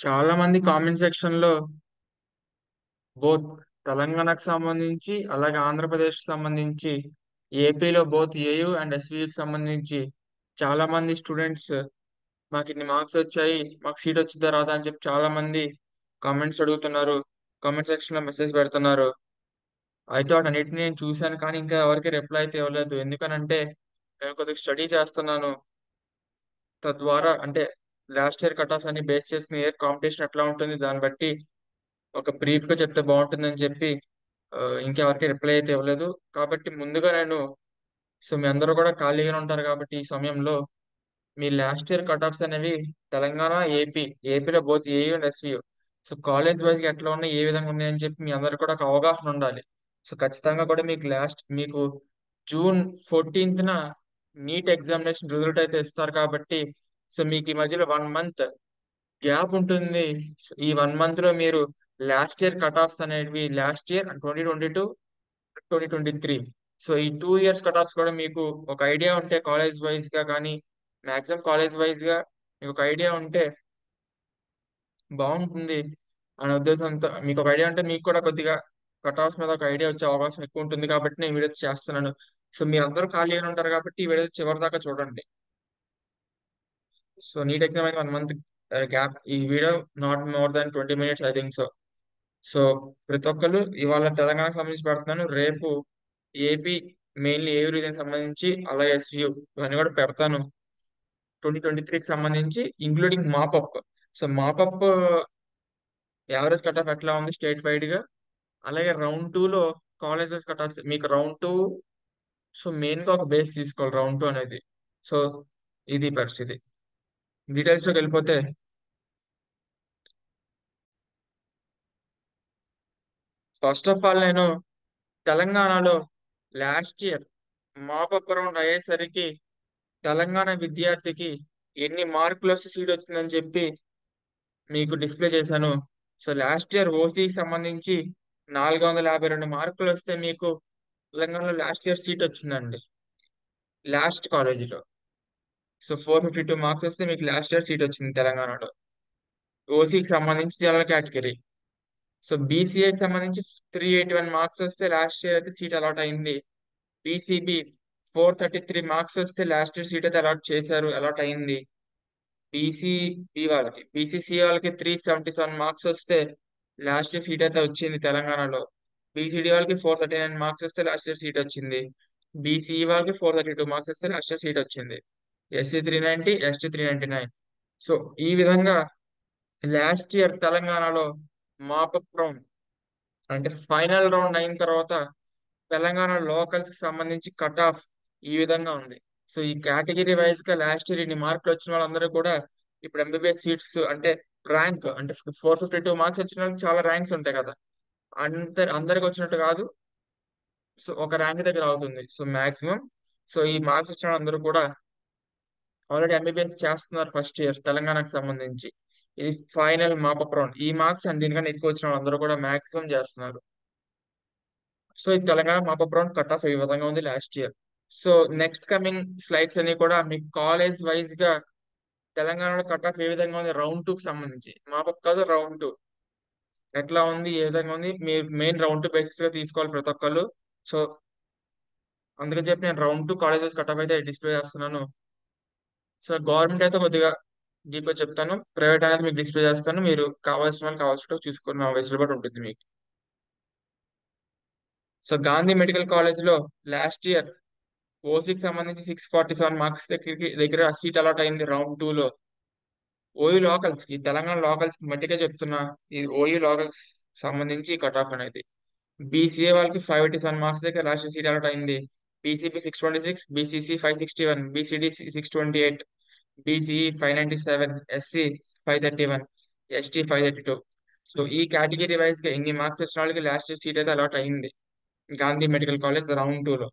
చాలా మంది comment section లో బోత్ తెలంగాణకు సంబంధించి అలాగే ఆంధ్రప్రదేశ్ కి సంబంధించి ఏపీలో బోత్ ఏయు అండ్ ఎస్వికి సంబంధించి చాలా మంది స్టూడెంట్స్ మాకు ఇన్ని మార్క్స్ వచ్చాయి, మాకు సీట్ వచ్చిందా రాదా అని చెప్పి చాలా మంది కామెంట్స్ అడుగుతున్నారు. కామెంట్ సెక్షన్ లో మెసేజ్ పెడుతున్నారు. అయితే వాటన్నిటిని నేను చూశాను, కానీ ఇంకా ఎవరికి రిప్లై అయితే ఇవ్వలేదు. ఎందుకనంటే నేను కొద్దిగా స్టడీ చేస్తున్నాను. తద్వారా అంటే లాస్ట్ ఇయర్ కట్ ఆఫ్స్ అన్ని బేస్ చేసుకుని ఏ కాంపిటీషన్ ఎట్లా ఉంటుంది దాన్ని బట్టి ఒక బ్రీఫ్ గా చెప్తే బాగుంటుందని చెప్పి ఇంకెవరికి రిప్లై అయితే ఇవ్వలేదు. కాబట్టి ముందుగా నేను మీ అందరూ కూడా ఖాళీగానే ఉంటారు కాబట్టి ఈ సమయంలో మీ లాస్ట్ ఇయర్ కట్ ఆఫ్స్ అనేవి తెలంగాణ, ఏపీలో both AU and SVU. College wise ఎట్లా ఉన్నాయి, ఏ విధంగా ఉన్నాయని చెప్పి మీ అందరు కూడా ఒక అవగాహన ఉండాలి. ఖచ్చితంగా కూడా మీకు జూన్ 14న నీట్ ఎగ్జామినేషన్ రిజల్ట్ అయితే ఇస్తారు కాబట్టి మీకు ఈ మధ్యలో 1 మంత్ గ్యాప్ ఉంటుంది. ఈ 1 మంత్ లో మీరు లాస్ట్ ఇయర్ కట్ ఆఫ్స్ అనేవి లాస్ట్ ఇయర్ 2022, 2023, ఈ 2 ఇయర్స్ కట్ ఆఫ్స్ కూడా మీకు ఒక ఐడియా ఉంటే కాలేజ్ వైజ్ గా కానీ మాక్సిమం కాలేజ్ వైజ్ గా మీకు ఒక ఐడియా ఉంటే బాగుంటుంది అనే ఉద్దేశంతో. మీకు ఒక ఐడియా ఉంటే మీకు కూడా కొద్దిగా కట్ ఆఫ్స్ మీద ఒక ఐడియా వచ్చే అవకాశం ఎక్కువ ఉంటుంది కాబట్టి నేను వీడియో చేస్తున్నాను. మీరందరూ ఖాళీగా ఉంటారు కాబట్టి ఈ వీడియో చివరి దాకా చూడండి. నీట్ ఎగ్జామ్ అయితే 1 మంత్ గ్యాప్. ఈ video not more than 20 minutes I think so. So ప్రతి ఒక్కరు ఇవాళ తెలంగాణకు సంబంధించి పెడుతున్నాను, రేపు ఏపీ మెయిన్లీ ఏ రీజన్ సంబంధించి అలాగే ఎస్యు ఇవన్నీ కూడా పెడతాను. 2023కి సంబంధించి including mop up. Mop up average cut off ఎట్లా ఉంది స్టేట్ వైడ్ గా, అలాగే రౌండ్ 2లో కాలేజెస్ కట్ ఆఫ్ మీకు రౌండ్ 2. మెయిన్ గా ఒక బేస్ తీసుకోవాలి రౌండ్ 2 అనేది. సో ఇది పరిస్థితి. డీటెయిల్స్ లోకి వెళ్ళిపోతే ఫస్ట్ ఆఫ్ ఆల్ నేను తెలంగాణలో లాస్ట్ ఇయర్ మాపప్ రౌండ్ అయ్యేసరికి తెలంగాణ విద్యార్థికి ఎన్ని మార్కులు వస్తే సీట్ వచ్చిందని చెప్పి మీకు డిస్ప్లే చేశాను. లాస్ట్ ఇయర్ ఓసీ సంబంధించి 452 మార్కులు వస్తే మీకు తెలంగాణలో లాస్ట్ ఇయర్ సీట్ వచ్చిందండి. లాస్ట్ కాలేజీలో 452 మార్క్స్ వస్తే మీకు లాస్ట్ ఇయర్ సీట్ వచ్చింది తెలంగాణలో. ఓసీకి సంబంధించి జనరల్ కేటగిరీ. బీసీఏకి సంబంధించి 381 మార్క్స్ వస్తే లాస్ట్ ఇయర్ అయితే సీట్ అలాట్ అయింది. బీసీబీ 433 మార్క్స్ వస్తే లాస్ట్ ఇయర్ సీట్ అయితే అలాట్ అయింది. బీసీసీ వాళ్ళకి 377 మార్క్స్ వస్తే లాస్ట్ ఇయర్ సీట్ అయితే వచ్చింది తెలంగాణలో. బీసీడీ వాళ్ళకి 439 మార్క్స్ వస్తే లాస్ట్ ఇయర్ సీట్ వచ్చింది. బీసీఈ వాళ్ళకి 432 మార్క్స్ వస్తే లాస్ట్ ఇయర్ సీట్ వచ్చింది. SC 390, ST 399. సో ఈ విధంగా లాస్ట్ ఇయర్ తెలంగాణలో మాపప్ రౌండ్ అంటే ఫైనల్ రౌండ్ అయిన తర్వాత తెలంగాణ లోకల్స్ కి సంబంధించి కట్ ఆఫ్ ఈ విధంగా ఉంది. ఈ కేటగిరీ వైజ్ గా లాస్ట్ ఇయర్ ఇన్ని మార్కులు వచ్చిన వాళ్ళందరూ కూడా ఇప్పుడు ఎంబీబీఎస్ సీట్స్ అంటే ర్యాంక్ అంటే 452 మార్క్స్ వచ్చిన వాళ్ళకి చాలా ర్యాంక్స్ ఉంటాయి కదా. అందరికి వచ్చినట్టు కాదు. ఒక ర్యాంక్ దగ్గర అవుతుంది. మాక్సిమం ఈ మార్క్స్ వచ్చిన వాళ్ళందరూ కూడా ఆల్రెడీ ఎంబీబీఎస్ చేస్తున్నారు ఫస్ట్ ఇయర్ తెలంగాణకు సంబంధించి. ఇది ఫైనల్ మాపప్ రౌండ్. ఈ మార్క్స్ అండ్ దీనికన్నా ఎక్కువ వచ్చిన వాళ్ళందరూ కూడా మాక్సిమం చేస్తున్నారు. ఈ Telangana mop up round cut off ఈ విధంగా ఉంది last year. Next coming slides అన్ని కూడా మీకు కాలేజ్ వైజ్ గా తెలంగాణలో కట్ ఆఫ్ ఏ విధంగా ఉంది రౌండ్ 2 కి సంబంధించి. మాపప్ కాదు, రౌండ్ 2 ఎట్లా ఉంది, ఏ విధంగా ఉంది, మీరు మెయిన్ రౌండ్ 2 బేసిస్ గా తీసుకోవాలి ప్రతి ఒక్కళ్ళు. సో అందుకని చెప్పి నేను రౌండ్ 2 కాలేజెస్ కట్ ఆఫ్ అయితే డిస్ప్లే చేస్తున్నాను. గవర్నమెంట్ అయితే కొద్దిగా డీప్ గా చెప్తాను, ప్రైవేట్ అనేది మీకు డిస్ప్లే చేస్తాను. మీరు కావాల్సిన వాళ్ళు కావాల్సినట్టు చూసుకున్న వెసులుబాటు ఉంటుంది మీకు. గాంధీ మెడికల్ కాలేజ్ లో లాస్ట్ ఇయర్ ఓసీకి సంబంధించి 647 మార్క్స్ దగ్గర సీట్ అలాట్ అయింది రౌండ్ 2లో. ఓయూ లోకల్స్ ఈ తెలంగాణ లోకల్స్ మట్టిగా చెప్తున్నా, ఇది ఓయూ లోకల్స్ సంబంధించి కట్ ఆఫ్ అనేది. బీసీఏ వాళ్ళకి 587 మార్క్స్ దగ్గర లాస్ట్ సీట్ అలాట్ అయింది. BCB 626, BCC 561, BCD 628, BCE 597, SC 531, ST 532. ఈ కేటగిరీ వైజ్ గా ఎన్ని మార్క్స్ వచ్చిన వాళ్ళకి లాస్ట్ సీట్ అయితే అలాట్ అయింది గాంధీ మెడికల్ కాలేజ్ రౌండ్ 2లో.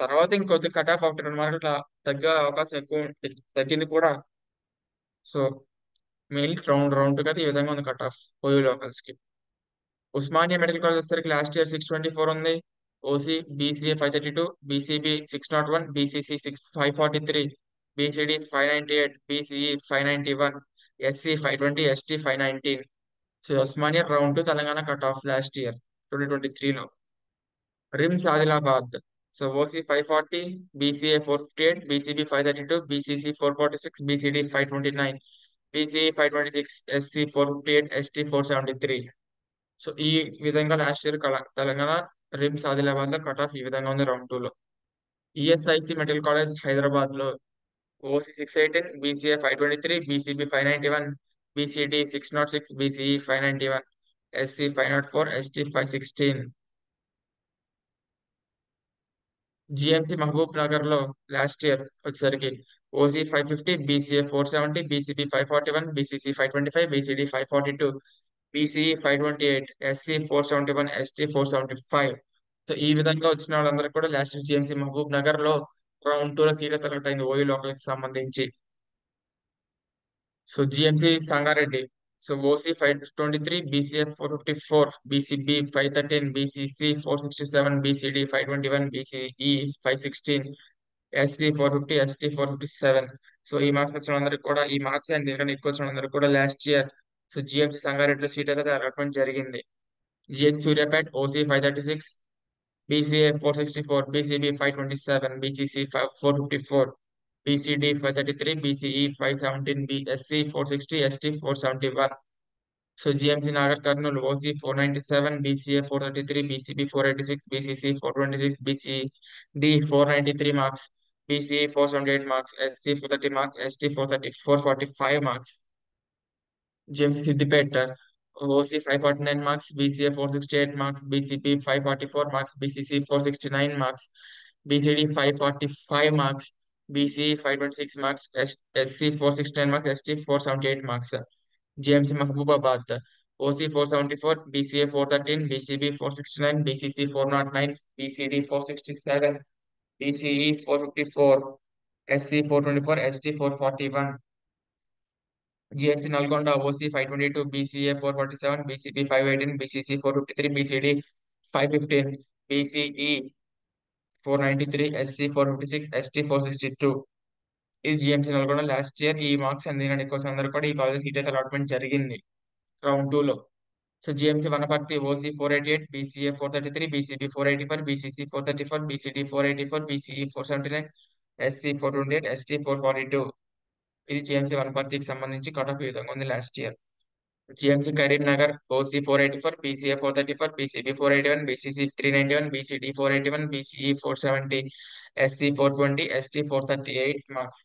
తర్వాత ఇంకొద్ది కట్ ఆఫ్ ఒకటి 2 మార్కులు అట్లా తగ్గే అవకాశం ఎక్కువ తగ్గింది కూడా. సో మెయిన్ రౌండ్ 2 కదా ఈ విధంగా ఉంది కట్ ఆఫ్ ఓయూ లోకల్స్ కి. ఉస్మానియా మెడికల్ కాలేజ్ వచ్చేసరికి లాస్ట్ ఇయర్ 624 ఉంది. OC BCA 532, BCB 601, BCC 543, BCD 598, BCE 591, SC 520, ST 519. So Osmania round two Telangana cut off last year 2023లో. RIMS Adilabad. So OC 540, BCA 458, BCB 532, BCC 446, BCD 529, BCE 526, SC 458, ST 473. So ఈ విధంగా last year Telangana RIMS Adilabad లో cut off ఈ విధంగా ఉంది round two లో. ESIC medical college Hyderabad లో OC 618, BCA 523, BCB 591, BCD 606, BCE 591, SC 504, ST 516. GMC Mahabubnagar లో లాస్ట్ ఇయర్ వచ్చేసరికి OC 550, BCA 470, BCB 541, BCC 525, BCD 542, BCE 528, SC 471, ST 475. So ఈ విధంగా వచ్చిన వాళ్ళందరూ కూడా last year GMC Mahabubnagar లో రౌండ్ టూ లో సీట్ సెలెక్ట్ అయింది ఓయూ లోకల్ కి సంబంధించి. So GMC Sangareddy. So OC 523, BCF 454, BCB 513, BCC 467, BCD 521, BCE 516, SC 450, ST 457. So ఈ మార్క్స్ వచ్చిన అందరికి కూడా ఈ మార్క్స్ అండ్ దీనికన్నా ఎక్కువ వచ్చిన అందరికి కూడా లాస్ట్ ఇయర్ సో జిఎంసి సంగారెడ్డిలో సీట్ అయితే అలాట్మెంట్ జరిగింది. GH Suryapet OC 536, BCA 464, BCB 527, BCC 454, BCD 533, BCE 517, BSC 460, ST 471. So GMC Nagar Karnool OC 497, BCA 433, BCB 486, BCC 426, BCD 493 marks, BCE 478 marks, SC 430 marks, ST 430, 445 marks. James Siddipet, OC 549 marks, BCA 468 marks, BCP 544 marks, BCC 469 marks, BCD 545 marks, BCE 526 marks, SC 469 marks, ST 478 marks. JMC Mahbubabad, OC 474, BCA 413, BCB 469, BCC 409, BCD 467, BCE 454, SC 424, ST 441. GMC Nalgonda OC 522, BCA 447, BCB 518, BCC 453, BCD 515, BCE 493, SC 456, ST 462. ఇది GMC Nalgonda last year ఈ marks అందిన ఎక్కువ అందరూ కూడా ఈ college seat అయితే allotment జరిగింది round two లో. So GMC Wanaparthy OC 488, BCA 433, BCB 484, BCC 434, BCD 484, BCE 479, SC 428, ST 442. ఇది జిఎంసీ వనపర్తికి సంబంధించి కట్ ఆఫ్ ఈ విధంగా ఉంది last year. GMC Karimnagar OC 484, BCA 434, BCB 481, BCC 391, BCD 481, BCE 470, SC 420, ST 438 marks.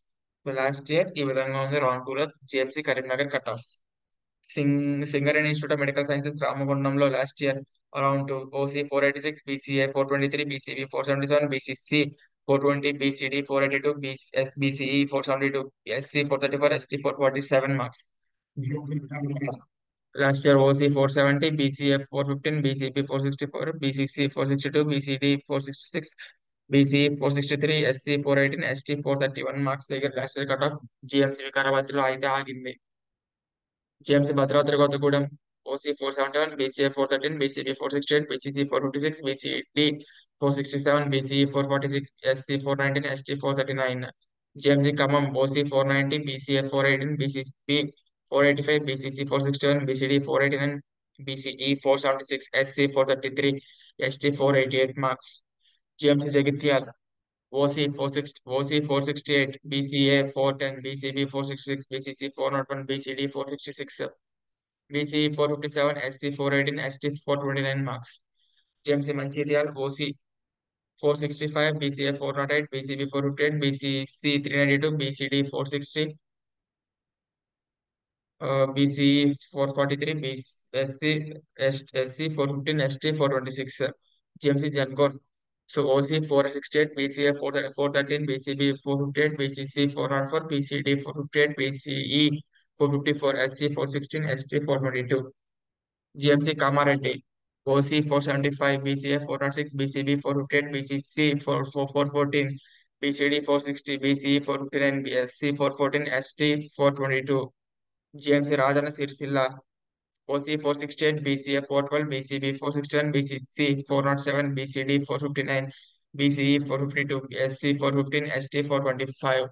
Last year ఈ విధంగా ఉంది రౌండ్ టూ లో GMC Karimnagar cut off. Singareni institute of medical sciences రామగుండంలో last year around OC 486, BCA 423, BCB 477, BCC 420, BCD 482, BCE 472, SC 434, ST 447 marks. Last year OC 470, BCF 415, BCB 464, BCC 462, BCD 466, BCE 463, SC 418, ST 431 marks దగ్గర last year cut off GMC Vikarabad లో అయితే ఆగింది. James Bhadradri Kothagudem OC 471, BCA 413, BCB 468, BCC 456, BCD 467, BCE 446, SC 419, ST 439. JMC Khammam OC 490, BCA 418, BCB 485, BCC 461, BCD 489, BCE 476, SC 433, ST 488 marks. JMC Jagtial OC 468, BCA 410, BCB 466, BCC 401, BCD 466, BCE 457, SC 418, ST 429 marks. JMC Mancherial OC 465, BCA 408, BCB 458, BCC 392, BCD 460, BCE 443, SC 415, ST 426. JMC Jankor. So OC 468, BCA 413, BCB 458, BCC 404, BCD 458, BCE 454, SC 416, ST 422. GMC Kamareddy, OC 475, BCA 406, BCB 458, BCC 414, BCD 460, BCE 459, BSC 414, ST 422. GMC Rajana Sirsilla, OC 468, BCA 412, BCB 461, BCC 407, BCD 459, BCE 452, SC 415, ST 425.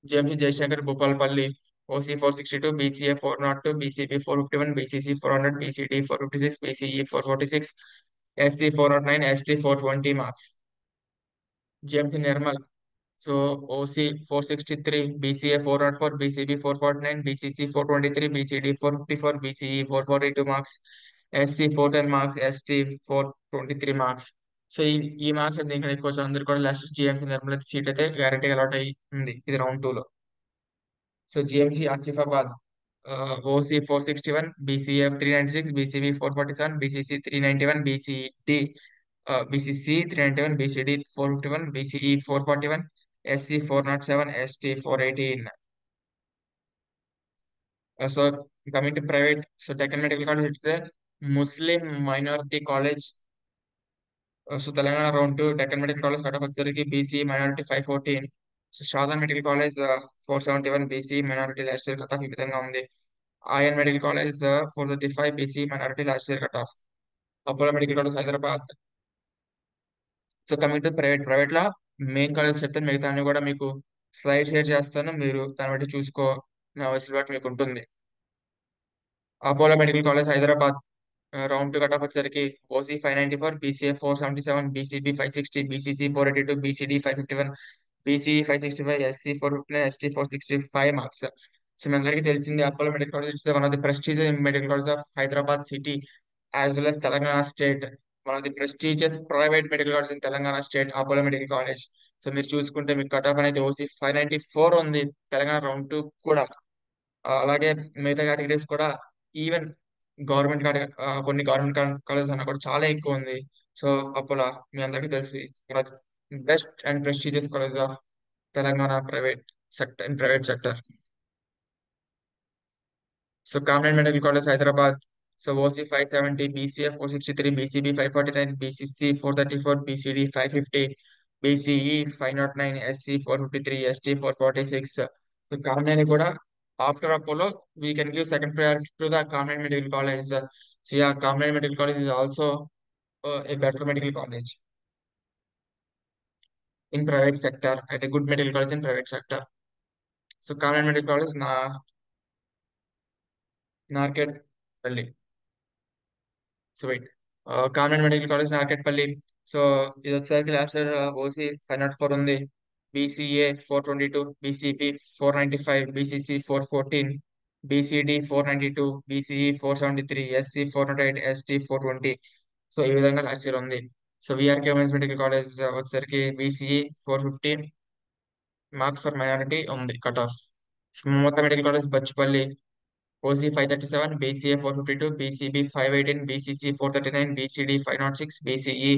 GMC Jaishankar Bhopalpalli, OC 462, BCA 402, BCB 451, BCC 400, BCD 456, BCE 446, ST 409, ST 420 marks. GMC Nirmal. So OC 463, BCA 404, BCB 449, BCC 423, BCD 454, BCE 442 marks, SC 410 marks, ST 423 marks. So ఈ marks అయితే ఇంకా ఎక్కువ వచ్చారు. అందరు కూడా last GMC Nirmal seat అయితే guarantee allot అయ్యి ఉంది ఇది రౌండ్ 2 లో. So GMC Asifabad OC 461, BCF 396, BCB 447, BCC 391, BCD BCC 391, BCD 451, BCE 441, SC 407, ST 418. So coming to private, so Deccan Medical College, it's the Muslim Minority College. So Telangana round 2, Deccan Medical College, Kata Patsariki, BC Minority 514. So Shraddha Medical College 471, BC Minority last year cut off ఈ విధంగా ఉంది. IN Medical College 435, BC Minority last year cut off. Apollo Medical College Hyderabad. So coming to private law main college చెప్తాను, మిగతా అన్ని కూడా మీకు slide share చేస్తాను, మీరు దాన్ని బట్టి చూసుకో వెసులుబాటు మీకు ఉంటుంది. Apollo medical college Hyderabad round 2 cut off వచ్చేసరికి OC 594, BCA 477, BCB 560, BCC 482, BCD 551, BCE 565, SC 459, ST 465 marks. So మీ అందరికీ తెలిసింది Apollo medical college it's one of the prestigious medical college of Hyderabad city as well as Telangana state. One of the prestigious private medical college in Telangana state Apollo medical college. So మీరు చూసుకుంటే మీకు cut off అనేది OC 594 ఉంది Telangana round 2 కూడా. అలాగే మిగతా categories కూడా even government కొన్ని గవర్నమెంట్ కాలేజెస్ అన్న కూడా చాలా ఎక్కువ ఉంది. సో అపోలో మీ అందరికీ తెలిసి best and prestigious college of Telangana private sector. So Camden Medical College Hyderabad. So OC 570, BCF 463, BCB 549, BCC 434, BCD 550, BCE 509, SC 453, ST 446. So Camden కూడా after Apollo, we can give second priority to the Camden Medical College. So yeah, Camden Medical College is also a better medical college in private sector, at a good medical college in private sector. So Camden Medical College, Narketpalli. So వెయిట్ కాన్వెంట్ medical college Narketpally. So ఇది వచ్చేసరికి last year OC 504 ఉంది, BCA 422, BCP 495, BCC 414, BCD 492, BCE 473, SC 408, ST 420. So ఈ విధంగా last year ఉంది. So VRK women's medical college వచ్చేసరికి BCE 450 marks for minority ఉంది cut off. Mamata medical college Bachupally OC 537, BCA 452, BCB 518, BCC 439, BCD 506, BCE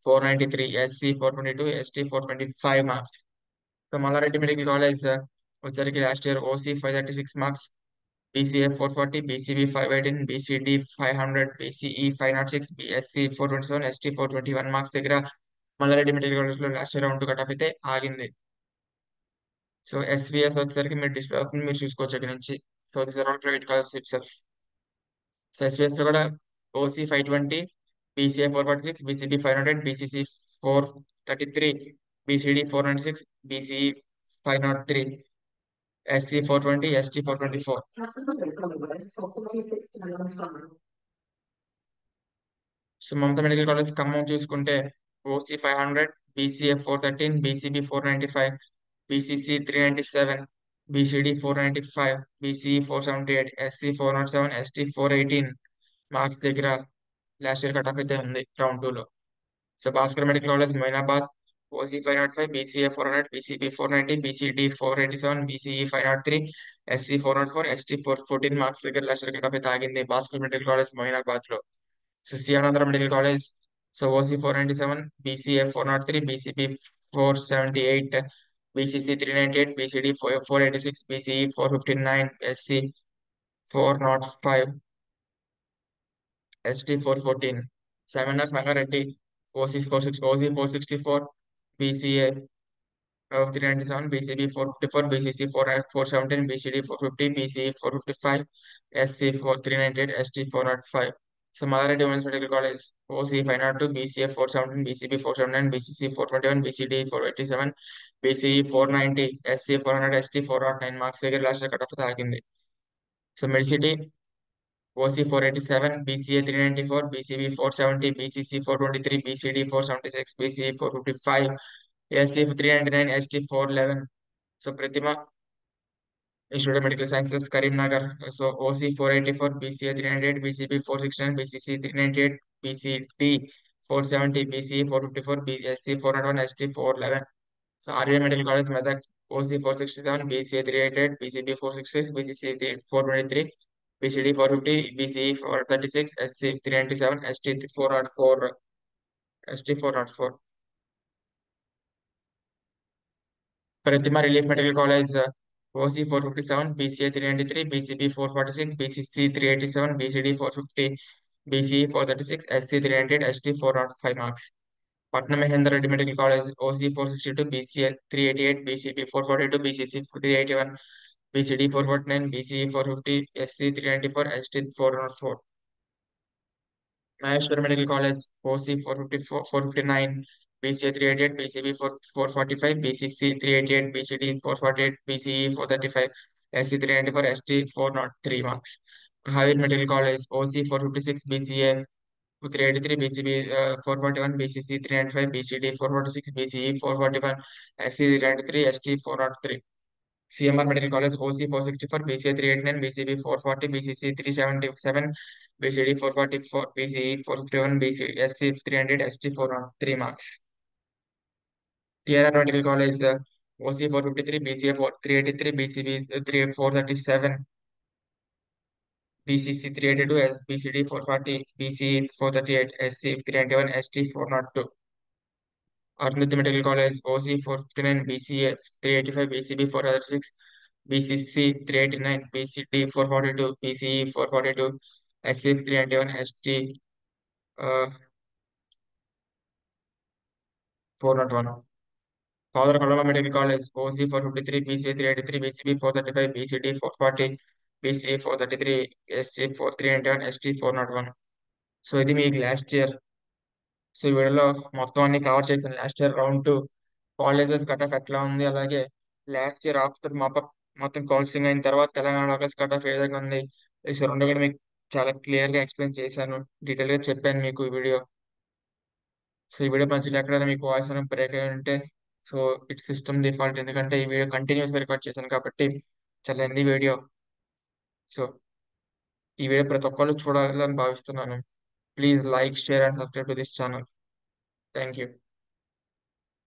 493, SC 422, ST 425 marks. So Mallareddy Medical College వచ్చరికి last year OC 536 marks, BCA 440, BCB 518, BCD 500, BCE 506, BSc 427, ST 421 marks దగ్గర Mallareddy medical college లో last year round cut off అయితే ఆగింది. So SVS వచ్చేసరికి మీరు display అవుతుంది, మీరు చూసుకోవచ్చు ఇక్కడ నుంచి. So this are all private colleges itself. So SVS లో కూడా OC 520, BCA 446, BCB 500, BCC 433, BCD 496, BCE 503, SC 420, ST 424. So Mamata medical college Khammam చూసుకుంటే OC 500, BCA 413, BCB 495, BCC 397, BCD 495, BCE 478, SC 407, ST 418 marks దగ్గర last year cut off అయితే ఉంది round 2 లో. So Bhaskar medical college Moinabad OC 505, BCA 400, BCB 490, BCD 487, BCE 503, SC 404, ST 414 marks దగ్గర last year cut off అయితే ఆగింది Bhaskar medical college Moinabad లో. So సియానందర medical college, so OC 497, BCA 403, BCB 478, BCC 398, BCD 486, BCE 459, SC 405, ST 414. Seminar Sangareddy, OC 464, BCA 397, BCB 454, BCC 417, BCD 450, BCE 455, SC 398, ST 405. So Malareddy Women's Medical College, OC 502, BCA 417, BCB 479, BCC 421, BCD 487, BCE 490, SC 400, ST 409 marks దగ్గర last cut తాగింది. So Medicity OC 487, BCA 394, BCB 470, BCC 423, BCD 476, BCE 455, SC 399, ST 411. So Pratima Institute of Medical Sciences, Karimnagar. So OC 484, BCA 398, BCB 469, BCC 398, BCD 470, BCE 454, BSc 401, ST 411. So RV Medical College, Medak, OC 467, BCA 388, BCB 466, BCC 423, BCD 450, BCE 436, SC 397, ST 404, ST 404. Pratima Relief Medical College, OC 457, BCA 393, BCB 446, BCC 387, BCD 450, BCE 436, SC 300, ST 405 marks. Patna Mahendra Reddy Medical College, OC 462, BCA 388, BCB 442, BCC 381, BCD 449, BCE 450, SC 394, ST 404. Maheshwar Medical College, OC 454, 459, BCA 388, BCB 445, BCC 388, BCD 448, BCE 435, SC 394, ST 403 marks. Havir Medical College, OC 456, BCA 383, BCB 441, BCC 395, BCD 446, BCE 441, SC 393, ST 403. CMR Medical College, OC 464, BCA 389, BCB 440, BCC 377, BCD 444, BCE 451, BC, SC 300, ST 403 marks. TRR Medical College, OC 453, BCA 383, BCB 437, BCC 382, BCD 440, BCE 438, SC 391, ST 402. Arundathi Medical College, OC 459, BCA 385, BCB 436, BCC 389, BCD 442, BCE 442, SC 391, ST 401. Father Coloma Medical College, OC 453, BCA 383, BCB 435, BCD 440, BCE 433, SC 391, ST 401. So ఇది మీకు last year. So ఈ వీడియోలో మొత్తం అన్ని cover చేశాను. Last year round 2 colleges cut off ఎట్లా ఉంది, అలాగే లాస్ట్ ఇయర్ ఆఫ్టర్ మాపప్ మొత్తం కౌన్సిలింగ్ అయిన తర్వాత తెలంగాణ లోకల్స్ కట్ ఆఫ్ ఏ విధంగా ఉంది, ఈ రెండు కూడా మీకు చాలా క్లియర్ గా ఎక్స్ప్లెయిన్ చేశాను, డీటెయిల్ గా చెప్పాను మీకు ఈ వీడియో. సో ఈ వీడియో మధ్యలో ఎక్కడైనా మీకు వాయిస్ అనేది బ్రేక్ అయి ఉంటే సో ఇట్స్ సిస్టమ్ డిఫాల్ట్, ఎందుకంటే ఈ వీడియో కంటిన్యూస్ రికార్డ్ చేశాను కాబట్టి చాలా లెంది వీడియో. సో ఈ వీడియో ప్రతి ఒక్కళ్ళు చూడాలని భావిస్తున్నాను. Please like, share and subscribe to this channel. Thank you.